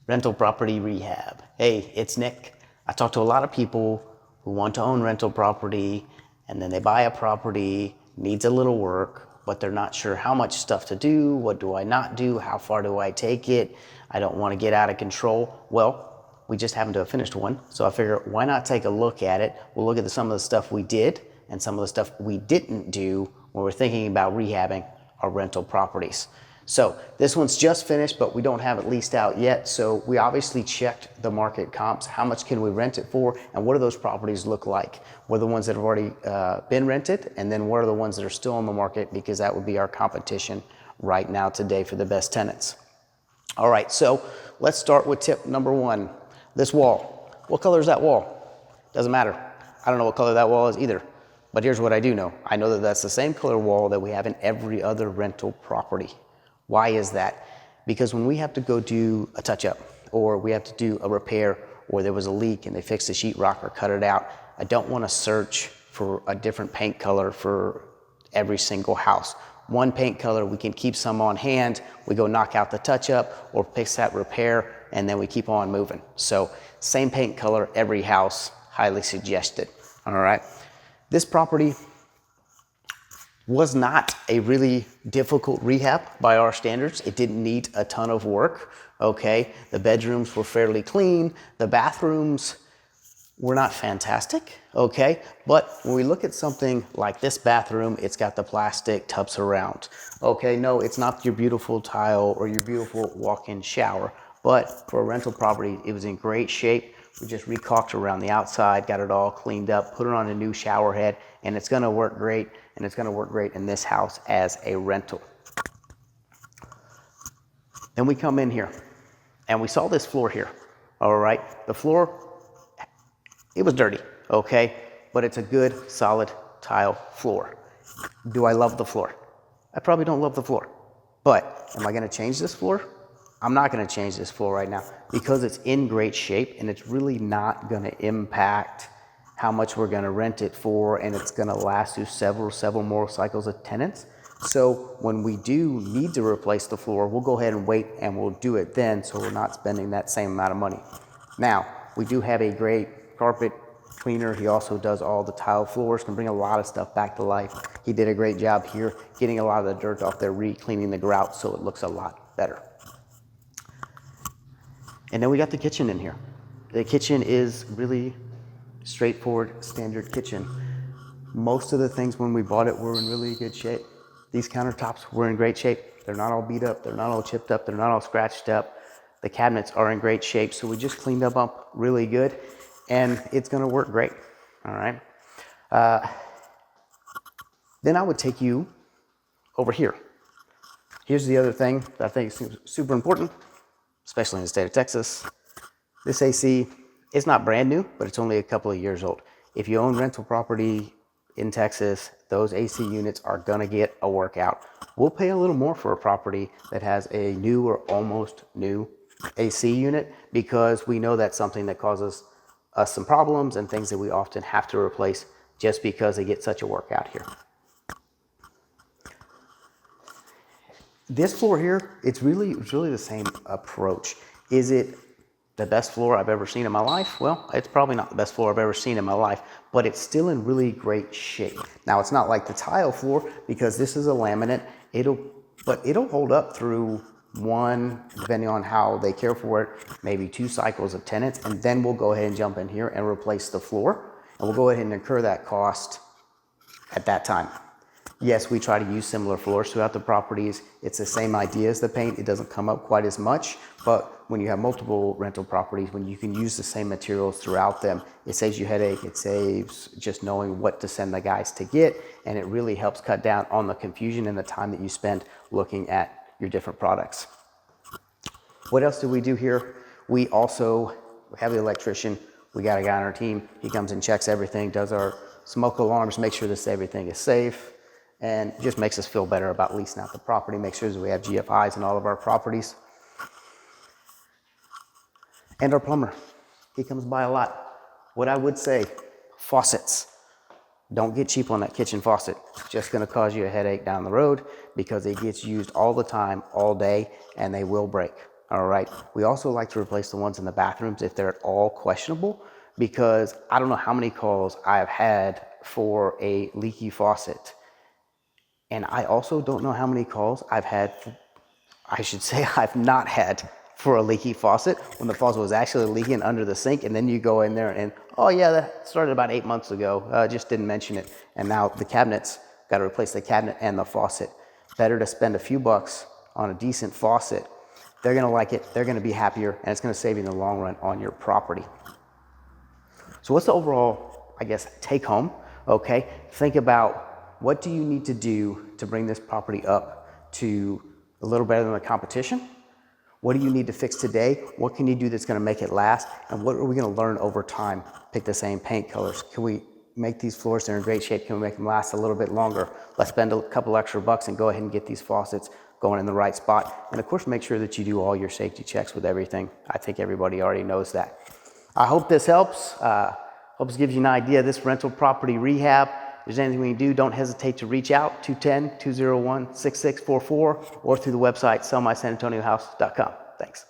Rental property rehab. Hey, it's Nick. I talk to a lot of people who want to own rental property and then they buy a property, needs a little work, but they're not sure how much stuff to do. What do I not do? How far do I take it? I don't want to get out of control. Well, we just happen to have finished one. So I figure, why not take a look at it? We'll look at some of the stuff we did and some of the stuff we didn't do when we're thinking about rehabbing our rental properties. So this one's just finished, but we don't have it leased out yet. So we obviously checked the market comps. How much can we rent it for? And what do those properties look like? What are the ones that have already been rented? And then what are the ones that are still on the market? Because that would be our competition right now today for the best tenants. All right, so let's start with tip number one. This wall. What color is that wall? Doesn't matter. I don't know what color that wall is either. But here's what I do know. I know that that's the same color wall that we have in every other rental property. Why is that? Because when we have to go do a touch-up or we have to do a repair or there was a leak and they fixed the sheetrock or cut it out, I don't want to search for a different paint color for every single house. One paint color, we can keep some on hand, we go knock out the touch-up or fix that repair, and then we keep on moving. So same paint color, every house, highly suggested. All right. This property was not a really difficult rehab by our standards. It didn't need a ton of work, okay? The bedrooms were fairly clean. The bathrooms were not fantastic, okay? But when we look at something like this bathroom, it's got the plastic tub surround, okay? No, it's not your beautiful tile or your beautiful walk-in shower, but for a rental property, it was in great shape. We just recaulked around the outside, got it all cleaned up, put it on a new shower head, and it's gonna work great, and it's gonna work great in this house as a rental. Then we come in here, and we saw this floor here, all right? The floor, it was dirty, okay? But it's a good, solid tile floor. Do I love the floor? I probably don't love the floor, but am I gonna change this floor? I'm not gonna change this floor right now because it's in great shape and it's really not gonna impact how much we're gonna rent it for, and it's gonna last through several more cycles of tenants. So when we do need to replace the floor, we'll go ahead and wait and we'll do it then so we're not spending that same amount of money. Now, we do have a great carpet cleaner. He also does all the tile floors, can bring a lot of stuff back to life. He did a great job here getting a lot of the dirt off there, re-cleaning the grout so it looks a lot better. And then we got the kitchen in here. The kitchen is really straightforward, standard kitchen. Most of the things when we bought it were in really good shape. These countertops were in great shape. They're not all beat up, they're not all chipped up, they're not all scratched up. The cabinets are in great shape, so we just cleaned them up really good, and it's gonna work great, all right? Then I would take you over here. Here's the other thing that I think is super important, especially in the state of Texas. This AC is not brand new, but it's only a couple of years old. If you own rental property in Texas, those AC units are gonna get a workout. We'll pay a little more for a property that has a new or almost new AC unit because we know that's something that causes us some problems and things that we often have to replace just because they get such a workout here. This floor here, it's really the same approach. Is it the best floor I've ever seen in my life? Well, it's probably not the best floor I've ever seen in my life, but it's still in really great shape. Now, it's not like the tile floor because this is a laminate. But it'll hold up through one, depending on how they care for it, maybe 2 cycles of tenants, and then we'll go ahead and jump in here and replace the floor, and we'll go ahead and incur that cost at that time. Yes, we try to use similar floors throughout the properties. It's the same idea as the paint. It doesn't come up quite as much, but when you have multiple rental properties, when you can use the same materials throughout them, it saves you headache. It saves just knowing what to send the guys to get, and it really helps cut down on the confusion and the time that you spend looking at your different products. What else do we do here? We also have the electrician. We got a guy on our team. He comes and checks everything, does our smoke alarms, makes sure that everything is safe, and just makes us feel better about leasing out the property, make sure that we have GFIs in all of our properties. And our plumber, he comes by a lot. What I would say, faucets. Don't get cheap on that kitchen faucet. It's just gonna cause you a headache down the road because it gets used all the time, all day, and they will break, All right. We also like to replace the ones in the bathrooms if they're at all questionable, because I don't know how many calls I've had for a leaky faucet. And I also don't know how many calls I've had, I should say I've not had for a leaky faucet when the faucet was actually leaking under the sink, and then you go in there and, oh yeah, that started about 8 months ago, just didn't mention it. And now the cabinets, got to replace the cabinet and the faucet. Better to spend a few bucks on a decent faucet. They're gonna like it, they're gonna be happier, and it's gonna save you in the long run on your property. So what's the overall, I guess, take home? Okay, think about what do you need to do to bring this property up to a little better than the competition? What do you need to fix today? What can you do that's gonna make it last? And what are we gonna learn over time? Pick the same paint colors. Can we make these floors that are in great shape? Can we make them last a little bit longer? Let's spend a couple extra bucks and go ahead and get these faucets going in the right spot. And of course, make sure that you do all your safety checks with everything. I think everybody already knows that. I hope this helps. Hope this gives you an idea of this rental property rehab. If there's anything we can do, don't hesitate to reach out, 210-201-6644, or through the website, sellmysanantoniohouse.com. Thanks.